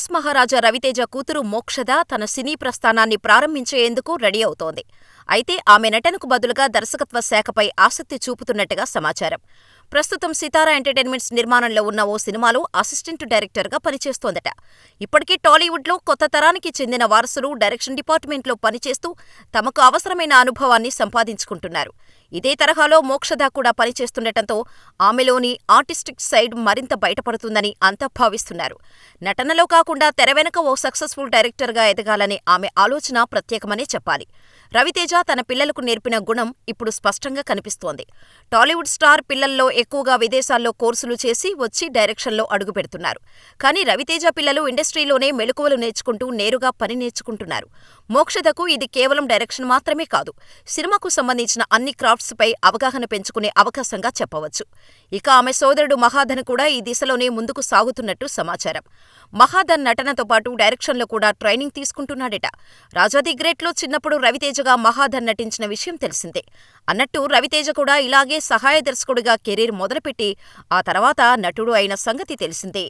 Mass మహారాజా రవితేజ కూతురు మోక్షద తన సినీ ప్రస్థానాన్ని ప్రారంభించేందుకు రెడీ అవుతోంది. అయితే ఆమె నటనకు బదులుగా దర్శకత్వ శాఖపై ఆసక్తి చూపుతున్నట్టుగా సమాచారం. ప్రస్తుతం సితారా ఎంటర్టైన్మెంట్స్ నిర్మాణంలో ఉన్న ఓ సినిమాలో అసిస్టెంట్ డైరెక్టర్గా పనిచేస్తోందట. ఇప్పటికే టాలీవుడ్లో కొత్త తరానికి చెందిన వారసులు డైరెక్షన్ డిపార్ట్మెంట్లో పనిచేస్తూ తమకు అవసరమైన అనుభవాన్ని సంపాదించుకుంటున్నారు. ఇదే తరహాలో మోక్షద కూడా పనిచేస్తుండటంతో ఆమెలోని ఆర్టిస్టిక్ సైడ్ మరింత బయటపడుతుందని అంతా భావిస్తున్నారు. నటనలో కాకుండా తెరవెనక ఓ సక్సెస్ఫుల్ డైరెక్టర్గా ఎదగాలనే ఆమె ఆలోచన ప్రత్యేకమనే చెప్పాలి. రవితేజ తన పిల్లలకు నేర్పిన గుణం ఇప్పుడు స్పష్టంగా కనిపిస్తోంది. టాలీవుడ్ స్టార్ పిల్లల్లో ఎక్కువగా విదేశాల్లో కోర్సులు చేసి వచ్చి డైరెక్షన్లో అడుగుపెడుతున్నారు. కానీ రవితేజ పిల్లలు ఇండస్ట్రీలోనే మెళకువలు నేర్చుకుంటూ నేరుగా పని నేర్చుకుంటున్నారు. మోక్షదకు ఇది కేవలం డైరెక్షన్ మాత్రమే కాదు, సినిమాకు సంబంధించిన అన్ని క్రాఫ్ట్స్పై అవగాహన పెంచుకునే అవకాశంగా చెప్పవచ్చు. ఇక ఆమె సోదరుడు మహాధన్ కూడా ఈ దిశలోనే ముందుకు సాగుతున్నట్టు సమాచారం. మహాధన్ నటనతో పాటు డైరెక్షన్లో కూడా ట్రైనింగ్ తీసుకుంటున్నాడట. రాజా ది గ్రేట్లో చిన్నప్పుడు రవితేజగా మహాధన్ నటించిన విషయం తెలిసిందే. అన్నట్టు రవితేజ కూడా ఇలాగే సహాయ దర్శకుడిగా కెరీర్ మొదలుపెట్టి ఆ తర్వాత నటుడు అయిన సంగతి తెలిసిందే.